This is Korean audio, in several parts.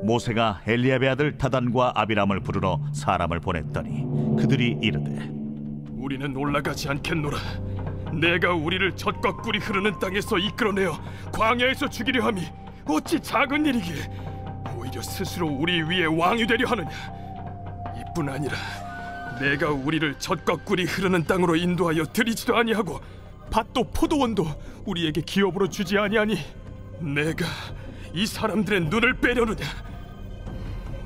모세가 엘리압의 아들 다단과 아비람을 부르러 사람을 보냈더니 그들이 이르되 우리는 올라가지 않겠노라. 내가 우리를 젖과 꿀이 흐르는 땅에서 이끌어내어 광야에서 죽이려 함이 어찌 작은 일이기에 오히려 스스로 우리 위에 왕이 되려 하느냐. 이뿐 아니라 내가 우리를 젖과 꿀이 흐르는 땅으로 인도하여 들이지도 아니하고 밭도 포도원도 우리에게 기업으로 주지 아니하니 내가 이 사람들의 눈을 빼려느냐.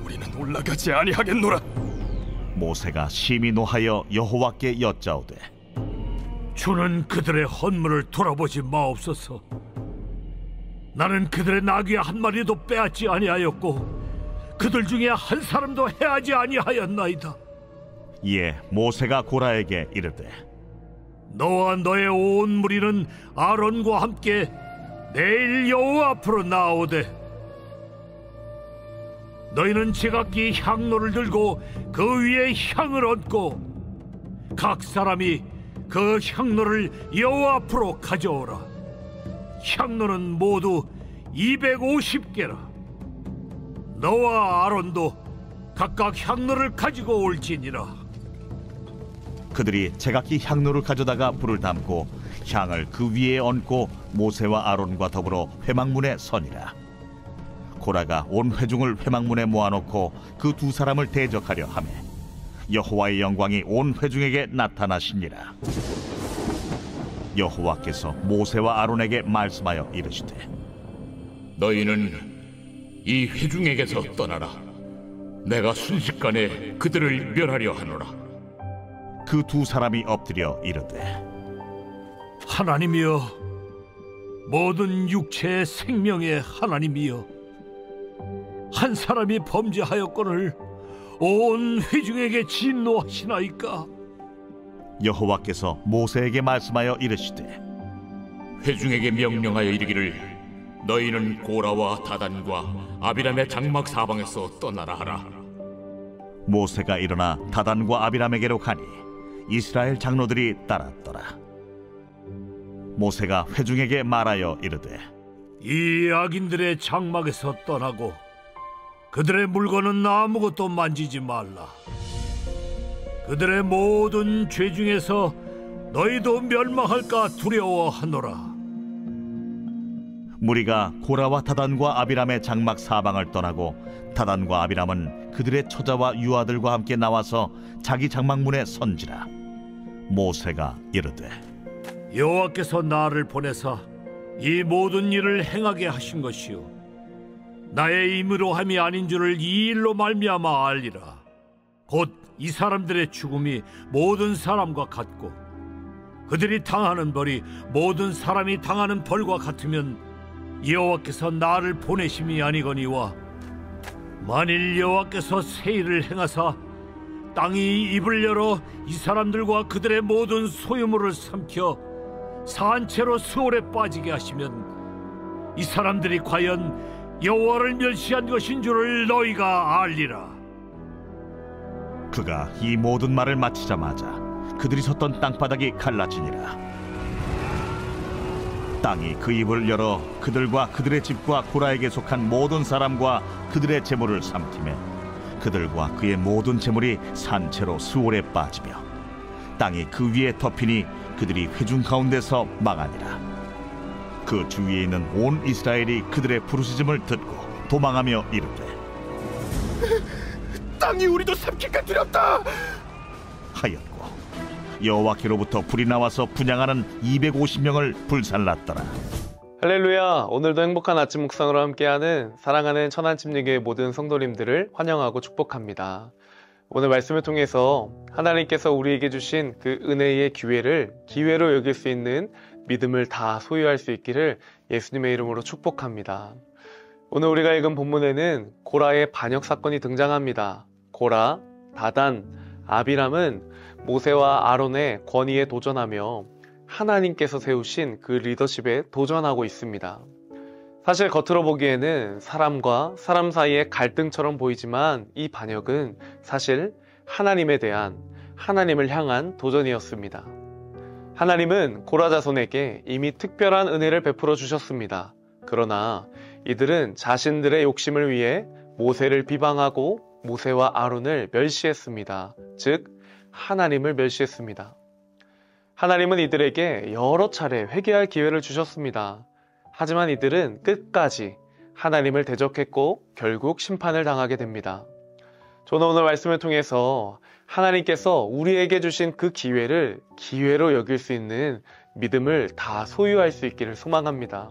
우리는 올라가지 아니하겠노라. 모세가 심히 노하여 여호와께 여짜오되 주는 그들의 헌물을 돌아보지 마옵소서. 나는 그들의 나귀 한 마리도 빼앗지 아니하였고 그들 중에 한 사람도 해하지 아니하였나이다. 이에 모세가 고라에게 이르되 너와 너의 온 무리는 아론과 함께 내일 여호와 앞으로 나오되 너희는 제각기 향로를 들고 그 위에 향을 얹고 각 사람이 그 향로를 여호와 앞으로 가져오라. 향로는 모두 250개라. 너와 아론도 각각 향로를 가지고 올지니라. 그들이 제각기 향로를 가져다가 불을 담고 향을 그 위에 얹고 모세와 아론과 더불어 회막문에 서니라. 고라가 온 회중을 회막문에 모아놓고 그 두 사람을 대적하려 하매 여호와의 영광이 온 회중에게 나타나시니라. 여호와께서 모세와 아론에게 말씀하여 이르시되 너희는 이 회중에게서 떠나라. 내가 순식간에 그들을 멸하려 하노라. 그 두 사람이 엎드려 이르되 하나님이여, 모든 육체의 생명의 하나님이여, 한 사람이 범죄하였거늘 온 회중에게 진노하시나이까. 여호와께서 모세에게 말씀하여 이르시되 회중에게 명령하여 이르기를 너희는 고라와 다단과 아비람의 장막 사방에서 떠나라 하라. 모세가 일어나 다단과 아비람에게로 가니 이스라엘 장로들이 따랐더라. 모세가 회중에게 말하여 이르되 이 악인들의 장막에서 떠나고 그들의 물건은 아무것도 만지지 말라. 그들의 모든 죄 중에서 너희도 멸망할까 두려워하노라. 무리가 고라와 다단과 아비람의 장막 사방을 떠나고 다단과 아비람은 그들의 처자와 유아들과 함께 나와서 자기 장막문에 선지라. 모세가 이르되 여호와께서 나를 보내사 이 모든 일을 행하게 하신 것이요 나의 힘으로 함이 아닌 줄을 이 일로 말미암아 알리라. 곧 이 사람들의 죽음이 모든 사람과 같고 그들이 당하는 벌이 모든 사람이 당하는 벌과 같으면 여호와께서 나를 보내심이 아니거니와 만일 여호와께서 새 일을 행하사 땅이 입을 열어 이 사람들과 그들의 모든 소유물을 삼켜 산채로 수월에 빠지게 하시면 이 사람들이 과연 여호와를 멸시한 것인 줄을 너희가 알리라. 그가 이 모든 말을 마치자마자 그들이 섰던 땅바닥이 갈라지니라. 땅이 그 입을 열어 그들과 그들의 집과 고라에게 속한 모든 사람과 그들의 재물을 삼키매 그들과 그의 모든 재물이 산채로 수월에 빠지며 땅이 그 위에 덮이니 그들이 회중 가운데서 망하니라. 그 주위에 있는 온 이스라엘이 그들의 부르짖음을 듣고 도망하며 이르되 땅이 우리도 삼킬까 두렵다 하였고 여호와께로부터 불이 나와서 분향하는 250명을 불살랐더라. 할렐루야. 오늘도 행복한 아침 묵상으로 함께하는 사랑하는 천안침례교회 모든 성도님들을 환영하고 축복합니다. 오늘 말씀을 통해서 하나님께서 우리에게 주신 그 은혜의 기회를 기회로 여길 수 있는 믿음을 다 소유할 수 있기를 예수님의 이름으로 축복합니다. 오늘 우리가 읽은 본문에는 고라의 반역 사건이 등장합니다. 고라, 다단, 아비람은 모세와 아론의 권위에 도전하며 하나님께서 세우신 그 리더십에 도전하고 있습니다. 사실 겉으로 보기에는 사람과 사람 사이의 갈등처럼 보이지만 이 반역은 사실 하나님에 대한, 하나님을 향한 도전이었습니다. 하나님은 고라 자손에게 이미 특별한 은혜를 베풀어 주셨습니다. 그러나 이들은 자신들의 욕심을 위해 모세를 비방하고 모세와 아론을 멸시했습니다. 즉 하나님을 멸시했습니다. 하나님은 이들에게 여러 차례 회개할 기회를 주셨습니다. 하지만 이들은 끝까지 하나님을 대적했고 결국 심판을 당하게 됩니다. 저는 오늘 말씀을 통해서 하나님께서 우리에게 주신 그 기회를 기회로 여길 수 있는 믿음을 다 소유할 수 있기를 소망합니다.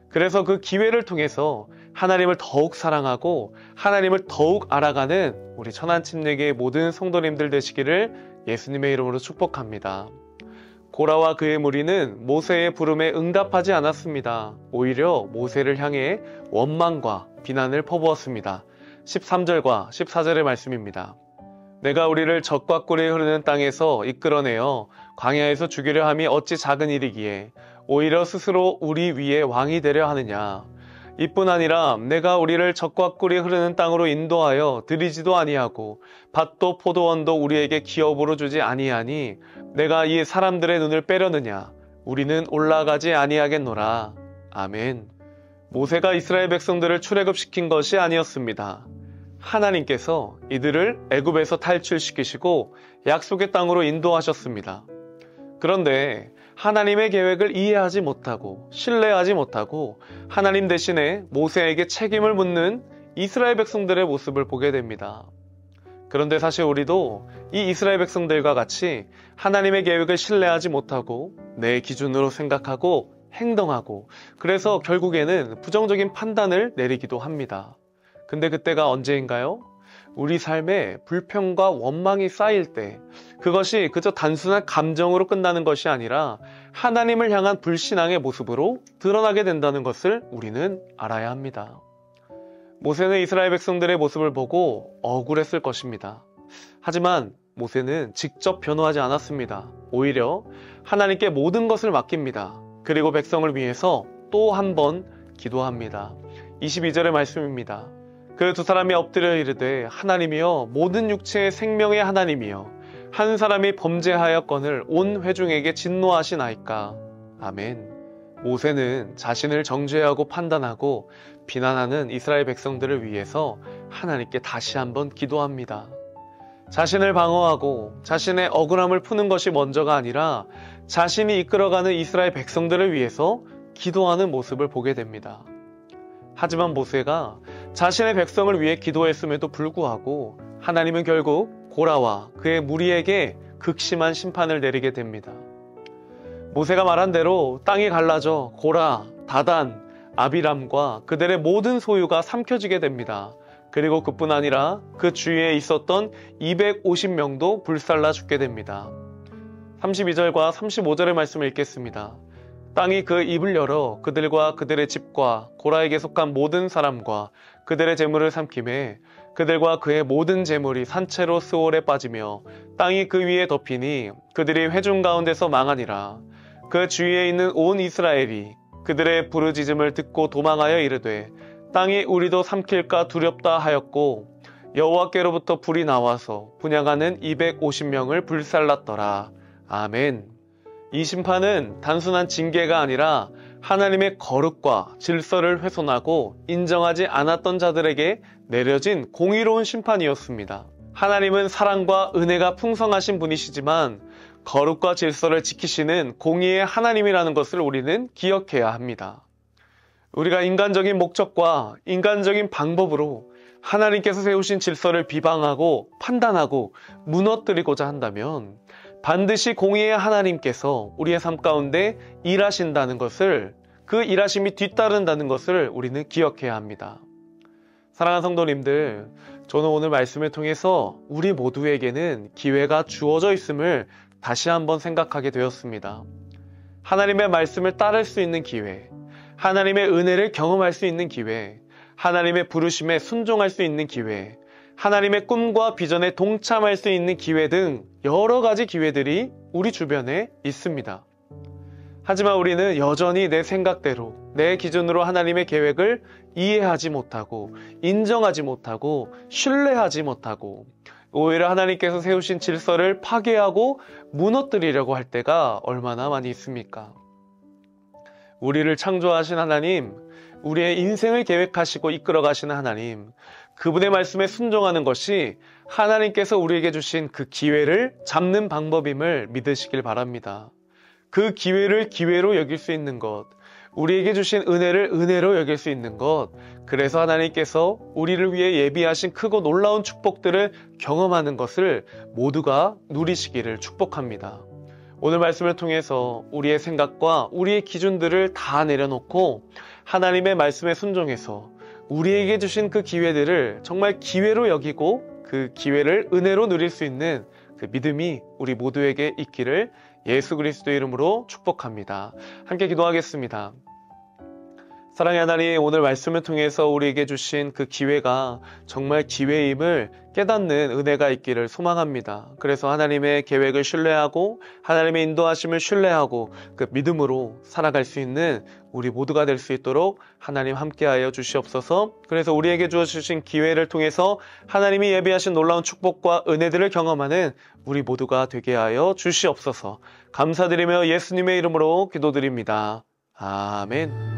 그래서 그 기회를 통해서 하나님을 더욱 사랑하고 하나님을 더욱 알아가는 우리 천안침례교의 모든 성도님들 되시기를 예수님의 이름으로 축복합니다. 고라와 그의 무리는 모세의 부름에 응답하지 않았습니다. 오히려 모세를 향해 원망과 비난을 퍼부었습니다. 13절과 14절의 말씀입니다. 내가 우리를 젖과 꿀이 흐르는 땅에서 이끌어내어 광야에서 죽이려 함이 어찌 작은 일이기에 오히려 스스로 우리 위에 왕이 되려 하느냐. 이뿐 아니라 내가 우리를 젖과 꿀이 흐르는 땅으로 인도하여 들이지도 아니하고 밭도 포도원도 우리에게 기업으로 주지 아니하니 내가 이 사람들의 눈을 빼려느냐. 우리는 올라가지 아니하겠노라. 아멘. 모세가 이스라엘 백성들을 출애굽시킨 것이 아니었습니다. 하나님께서 이들을 애굽에서 탈출시키시고 약속의 땅으로 인도하셨습니다. 그런데 하나님의 계획을 이해하지 못하고 신뢰하지 못하고 하나님 대신에 모세에게 책임을 묻는 이스라엘 백성들의 모습을 보게 됩니다. 그런데 사실 우리도 이 이스라엘 백성들과 같이 하나님의 계획을 신뢰하지 못하고 내 기준으로 생각하고 행동하고 그래서 결국에는 부정적인 판단을 내리기도 합니다. 근데 그때가 언제인가요? 우리 삶에 불평과 원망이 쌓일 때 그것이 그저 단순한 감정으로 끝나는 것이 아니라 하나님을 향한 불신앙의 모습으로 드러나게 된다는 것을 우리는 알아야 합니다. 모세는 이스라엘 백성들의 모습을 보고 억울했을 것입니다. 하지만 모세는 직접 변호하지 않았습니다. 오히려 하나님께 모든 것을 맡깁니다. 그리고 백성을 위해서 또 한 번 기도합니다. 22절의 말씀입니다. 그 두 사람이 엎드려 이르되 하나님이여 모든 육체의 생명의 하나님이여 한 사람이 범죄하였거늘 온 회중에게 진노하시나이까. 아멘. 모세는 자신을 정죄하고 판단하고 비난하는 이스라엘 백성들을 위해서 하나님께 다시 한번 기도합니다. 자신을 방어하고 자신의 억울함을 푸는 것이 먼저가 아니라 자신이 이끌어가는 이스라엘 백성들을 위해서 기도하는 모습을 보게 됩니다. 하지만 모세가 자신의 백성을 위해 기도했음에도 불구하고 하나님은 결국 고라와 그의 무리에게 극심한 심판을 내리게 됩니다. 모세가 말한 대로 땅이 갈라져 고라, 다단, 아비람과 그들의 모든 소유가 삼켜지게 됩니다. 그리고 그뿐 아니라 그 주위에 있었던 250명도 불살라 죽게 됩니다. 32절과 35절의 말씀을 읽겠습니다. 땅이 그 입을 열어 그들과 그들의 집과 고라에게 속한 모든 사람과 그들의 재물을 삼키매 그들과 그의 모든 재물이 산채로 스올에 빠지며 땅이 그 위에 덮이니 그들이 회중 가운데서 망하니라. 그 주위에 있는 온 이스라엘이 그들의 부르짖음을 듣고 도망하여 이르되 땅이 우리도 삼킬까 두렵다 하였고 여호와께로부터 불이 나와서 분향하는 250명을 불살랐더라. 아멘. 이 심판은 단순한 징계가 아니라 하나님의 거룩과 질서를 훼손하고 인정하지 않았던 자들에게 내려진 공의로운 심판이었습니다. 하나님은 사랑과 은혜가 풍성하신 분이시지만 거룩과 질서를 지키시는 공의의 하나님이라는 것을 우리는 기억해야 합니다. 우리가 인간적인 목적과 인간적인 방법으로 하나님께서 세우신 질서를 비방하고 판단하고 무너뜨리고자 한다면 반드시 공의의 하나님께서 우리의 삶 가운데 일하신다는 것을, 그 일하심이 뒤따른다는 것을 우리는 기억해야 합니다. 사랑하는 성도님들, 저는 오늘 말씀을 통해서 우리 모두에게는 기회가 주어져 있음을 다시 한번 생각하게 되었습니다. 하나님의 말씀을 따를 수 있는 기회, 하나님의 은혜를 경험할 수 있는 기회, 하나님의 부르심에 순종할 수 있는 기회, 하나님의 꿈과 비전에 동참할 수 있는 기회 등 여러 가지 기회들이 우리 주변에 있습니다. 하지만 우리는 여전히 내 생각대로, 내 기준으로 하나님의 계획을 이해하지 못하고, 인정하지 못하고, 신뢰하지 못하고, 오히려 하나님께서 세우신 질서를 파괴하고 무너뜨리려고 할 때가 얼마나 많이 있습니까? 우리를 창조하신 하나님, 우리의 인생을 계획하시고 이끌어 가시는 하나님, 그분의 말씀에 순종하는 것이 하나님께서 우리에게 주신 그 기회를 잡는 방법임을 믿으시길 바랍니다. 그 기회를 기회로 여길 수 있는 것, 우리에게 주신 은혜를 은혜로 여길 수 있는 것, 그래서 하나님께서 우리를 위해 예비하신 크고 놀라운 축복들을 경험하는 것을 모두가 누리시기를 축복합니다. 오늘 말씀을 통해서 우리의 생각과 우리의 기준들을 다 내려놓고 하나님의 말씀에 순종해서 우리에게 주신 그 기회들을 정말 기회로 여기고 그 기회를 은혜로 누릴 수 있는 그 믿음이 우리 모두에게 있기를 예수 그리스도의 이름으로 축복합니다. 함께 기도하겠습니다. 사랑의 하나님, 오늘 말씀을 통해서 우리에게 주신 그 기회가 정말 기회임을 깨닫는 은혜가 있기를 소망합니다. 그래서 하나님의 계획을 신뢰하고 하나님의 인도하심을 신뢰하고 그 믿음으로 살아갈 수 있는 우리 모두가 될 수 있도록 하나님 함께하여 주시옵소서. 그래서 우리에게 주어주신 기회를 통해서 하나님이 예비하신 놀라운 축복과 은혜들을 경험하는 우리 모두가 되게 하여 주시옵소서. 감사드리며 예수님의 이름으로 기도드립니다. 아멘.